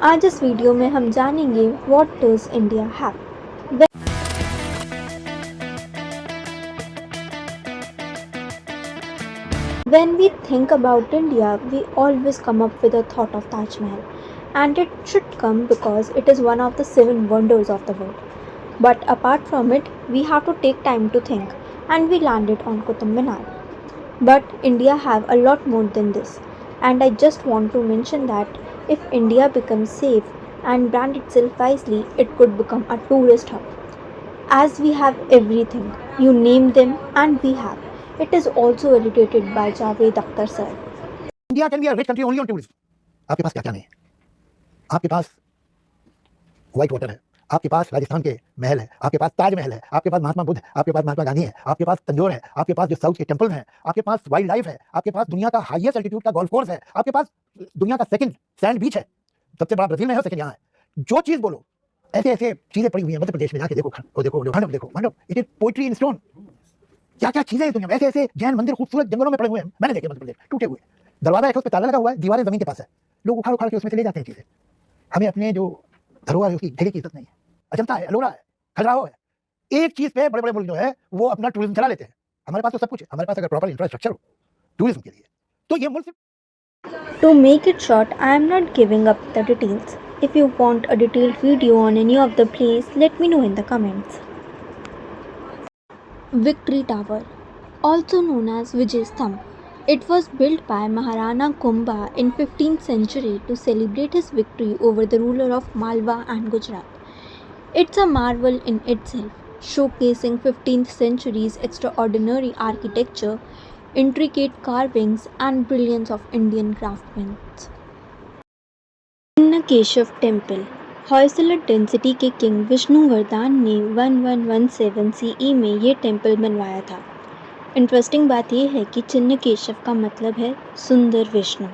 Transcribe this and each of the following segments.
आज इस वीडियो में हम जानेंगे what does India have. When we think about India, we always come up with a thought of Taj Mahal, and it should come because it is one of the seven wonders of the world. But apart from it, we have to take time to think, and we landed on Qutub Minar. But India have a lot more than this, and I just want to mention that if India becomes safe and brand itself wisely, it could become a tourist hub. As we have everything, you name them, and we have. It is also validated by Javed Akhtar sir. India can be a rich country only on tourism. आपके पास क्या क्या नहीं है? आपके पास white water है, आपके पास राजस्थान के महल है, आपके पास ताजमहल है, आपके पास महात्मा बुद्ध है, आपके पास महात्मा गांधी है, आपके पास तंजौर है, आपके पास जो साउथ के टेम्पल हैं, आपके पास वाइल्ड लाइफ है, आपके पास दुनिया का हाईएस्ट एल्टीट्यूड का गोल्फ कोर्स है, आपके पास दुनिया का सेकंड सैंड बीच है, सबसे बड़ा ब्राजील में है, सेकंड यहाँ है। जो चीज बोलो, ऐसे ऐसे चीजें पड़ी हुई हैं मध्य प्रदेश में, जाके देखो, देखो, it is poetry in stone. क्या क्या चीजें हैं दुनिया में, ऐसे ऐसे जैन मंदिर खूबसूरत जंगलों में पड़े हुए हैं, मैंने देखे मध्य प्रदेश, टूटे हुए। दरवाजा है, उस पर ताला लगा हुआ है, दीवारें जमीन के पास है, लोग उखाड़ उखाड़ के उसमें से ले जाते हैं चीजें। हमें अपने जो धरोहर है उसकी ढेरे की इज्जत नहीं है। अजंता है, अलोरा है, खजुराहो है, एक चीज पे बड़े बड़े मुल्क जो है वो अपना टूरिज्म चला लेते हैं। हमारे पास तो सब कुछ है, हमारे पास अगर प्रॉपर इंफ्रास्ट्रक्चर हो टूरिज्म के लिए तो ये मुल्क। To make it short, I am not giving up the details. If you want a detailed video on any of the place, let me know in the comments. Victory Tower, also known as Vijay Sthamb. It was built by Maharana Kumbha in 15th century to celebrate his victory over the ruler of Malwa and Gujarat. It's a marvel in itself, showcasing 15th century's extraordinary architecture, intricate carvings and brilliance of Indian craftsmen. Chennakeshava temple, Hoysala dynasty के king Vishnuvardhana ने 1117 CE में ये temple बनवाया था। Interesting बात यह है कि चिन्नकेशव का मतलब है सुंदर Vishnu,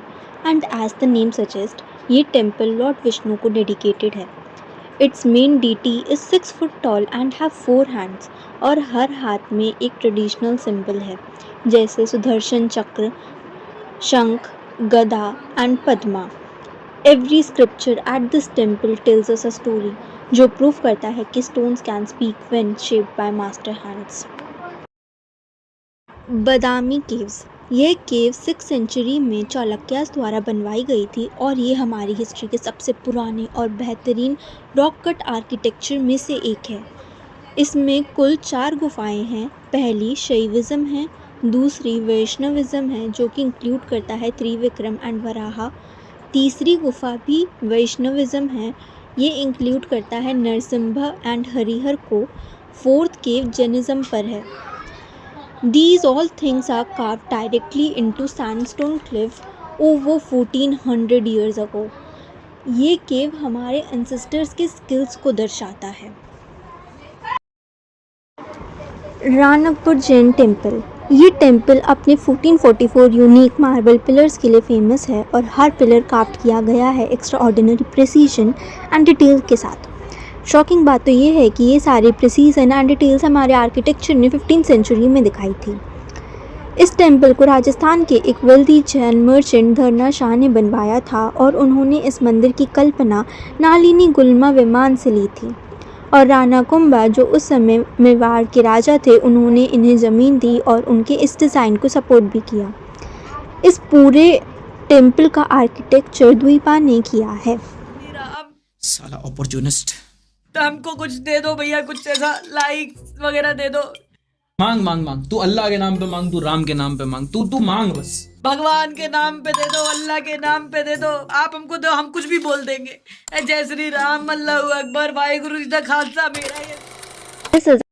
and as the name suggest ये टेम्पल लॉर्ड विष्णु को डेडिकेटेड है। Its main deity is 6 foot tall and have 4 hands, और हर हाथ में एक ट्रेडिशनल सिंबल है, जैसे सुदर्शन चक्र, शंख, गदा and Padma. Every scripture at this temple tells us a story, जो प्रूव करता है कि stones can speak when shaped by master hands. Badami caves, यह केव 6th सेंचुरी में चालुक्यास द्वारा बनवाई गई थी, और ये हमारी हिस्ट्री के सबसे पुराने और बेहतरीन रॉक कट आर्किटेक्चर में से एक है। इसमें कुल 4 गुफाएं हैं। पहली शैविज्म है, दूसरी वैष्णविज्म है जो कि इंक्लूड करता है त्रिविक्रम एंड वराहा। तीसरी गुफा भी वैष्णविज्म है, ये इंक्लूड करता है नरसिम्हा एंड हरिहर को। फोर्थ केव जैनिज्म पर है। These all things are carved directly into sandstone cliff over 1400 years ago. ये केव हमारे एंसेस्टर्स के स्किल्स को दर्शाता है। रानकपुर जैन टेम्पल, ये टेम्पल अपने 1444 यूनिक मार्बल पिलर्स के लिए फेमस है, और हर पिलर कार्व किया गया है extra ordinary precision and detail के साथ। शॉकिंग बात तो ये है कि ये सारे प्रिसीजन एंड डिटेल्स हमारे आर्किटेक्चर ने 15th सेंचुरी में दिखाई थी। इस टेम्पल को राजस्थान के एक वेल्दी जैन मर्चेंट धरना शाह ने बनवाया था, और उन्होंने इस मंदिर की कल्पना नालिनी गुल्मा विमान से ली थी। और राणा कुंभा जो उस समय मेवाड़ के राजा थे, उन्होंने इन्हें ज़मीन दी और उनके इस डिज़ाइन को सपोर्ट भी किया। इस पूरे टेम्पल का आर्किटेक्चर द्वीपा ने किया है। साला अपॉर्चुनिस्ट, तो हमको कुछ दे दो भैया, कुछ ऐसा लाइक वगैरह दे दो। मांग मांग मांग, तू अल्लाह के नाम पे मांग, तू राम के नाम पे मांग, तू मांग बस। भगवान के नाम पे दे दो, अल्लाह के नाम पे दे दो, आप हमको दो, हम कुछ भी बोल देंगे। जय श्री राम, अल्लाहू अकबर, वाहिगुरु जी दा खालसा। मेरा ये